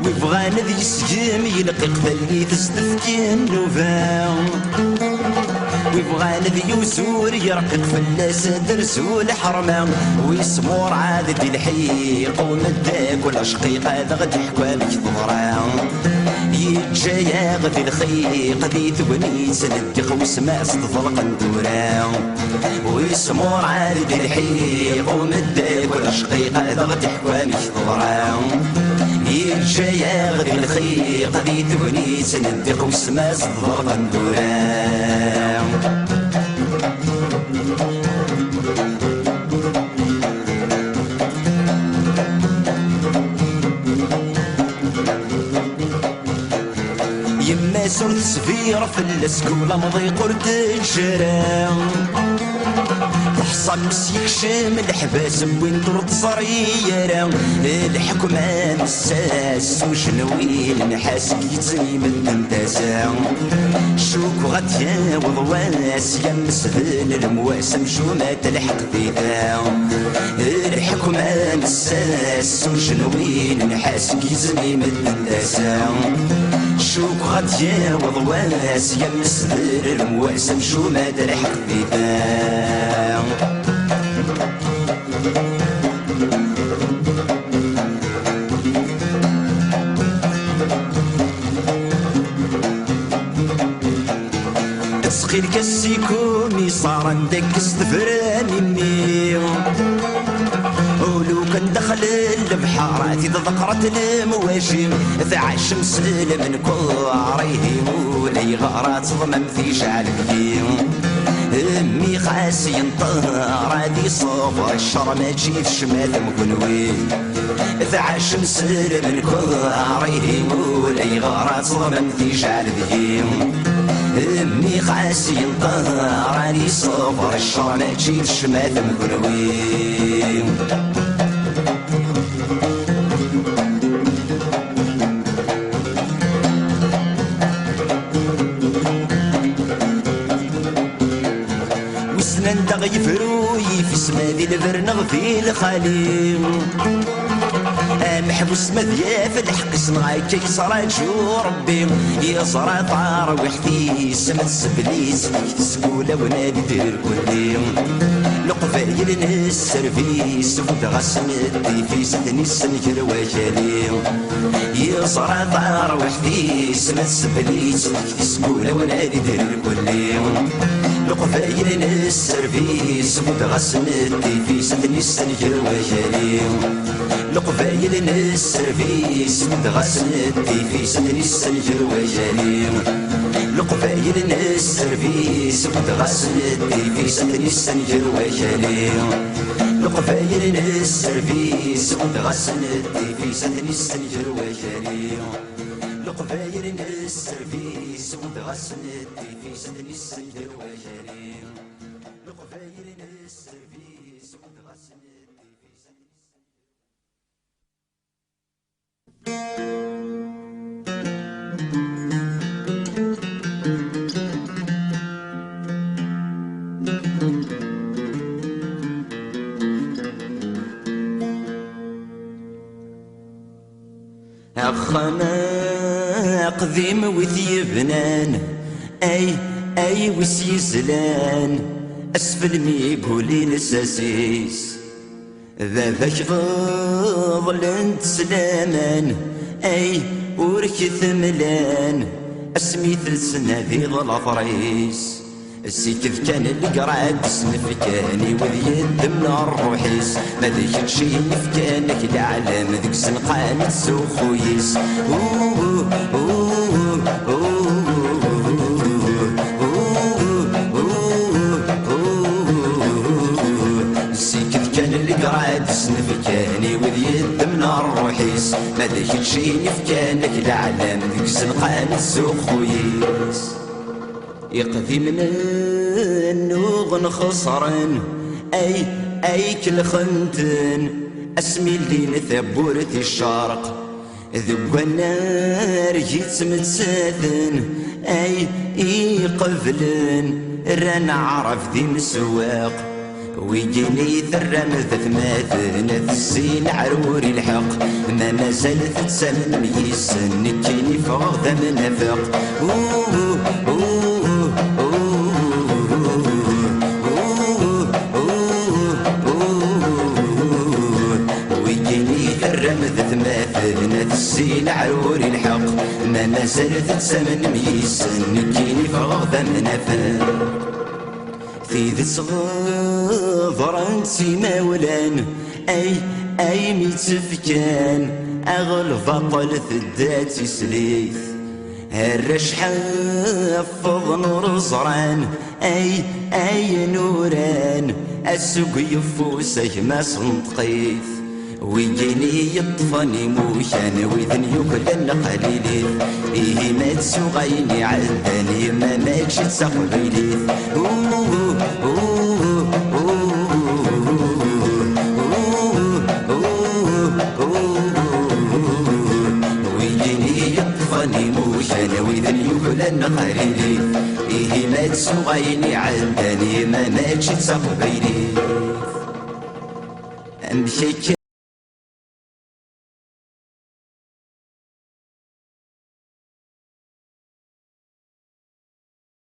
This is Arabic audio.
ويبغانا ذي السجم يلقي قبلي تستفكي النوفا ويبغانا ذي يوسور يرقق فلاس درسو الحرمة ويسمور عاد دي الحيق ومداك ولا شقيق هذا غد يحكوالك ضرا يتجايا غدي الخيق ذي ثونيس ندق وسماس تطلق ندورا ويسمور عاد دي الحيق ومداك ولا شقيق هذا غد يحكوالك ضرا يتجايا غدي الخيق ذي ثونيس ندق وسماس تطلق ندورا يما سرت سفير في السكولة مضي قرد الجرا الحصان مسيكشم الحباس وين طرد صريرة الحكمة مساس وشنوين نحاس يتزي من التنتاسا شوك غتيا وضواس يا مسهل المواس مشومة الحق ذيها الحكمة مساس وشنوين نحاس يتزي من التنتاسا شوك غتيا وضواس يا مسهل المواس مشومة الحق ذيها تسقي الكسيكومي صار عندك استفراني مني ولو كان دخل البحارات إذا ذكرت المواشي ثعش مسلم من كواريه ولي غارات ضمن في شعل فيه امي خاسي ينطهر هادي صوفر الشر ما تجي في شمال مكنوي ثعش مسلم من كواريه ولي غارات ضمن في شعل فيه امي خاسي ينطهر هادي صوفر الشر ما تجي في شمال مكنوي وسنان تغيفروي في سمادي البرنغ في الخليل محبوس مذياف الحق صنعي كيصرى جو ربي يصرى طار وحدي سمت سبليس سكولة ونادي دير كلي لقفايل السيرفيس ودغا سندي في سدني سنكر وجالي يصرى طار وحدي سمت سبليس سكولة ونادي دير كلي لقفايل السيرفيس ودغا سندي في سدني سنكر وجالي لقفايل السيرفيس ودغا سندي في سدني السنجر وجالي لقفايل السيرفيس ودغا سندي في سدني السنجر وجالي لقفايل السيرفيس ودغا سندي في سدني السنجر وجالي لقفايل السيرفيس ودغا سندي في سدني السنجر وجالي لقفايل السيرفيس ودغا سندي في سدني أخنا قديم وذي بنان أي وسي زلان أسفل ميقولين الساسيس ذاك فضل انت سلامان أي ورك ثملان اسمي ثلثنا ذي الأفريس السيكذ كان اللي قرعد سنفكاني وذي يدمنا الروحيس ما ذيك شي نفكانك العالم ذيك سنقان السوخويس السيكذ كان اللي قرعد سنفكاني وذي يدمنا الروحيس ما ذيك شي نفكانك العالم ذيك سنقان السوخويس يقضي من النوغ خسران أي كل خنتن اسمي اللي نثبورت الشرق ذو النار جيت متساثن اي يقبلن ران عرف ذي مسواق ويجيني ثرم ثماثن السين عروري الحق ما زالت تسمن ميسن نجيني فوق ذا منافق ويجيني ثرم ثماثن السين عروري الحق ما زالت تسمن ميسن نجيني فوق ذا منافق في ذي صغير سيما ولان اي ميتفكان اغلظ طلث الدات سليث هرش حافظ نور زران اي نوران السوق يفوسه ما صنطقيث ويجيني يطفني موشان ويذن يكلن قليلي إيه ما تسوغيني عداني ما ماكش تسقبيلي ويجيني يطفني موشان ويذن يكلن قليلي إيه ما تسوغيني عداني ما ماكش تسقبيلي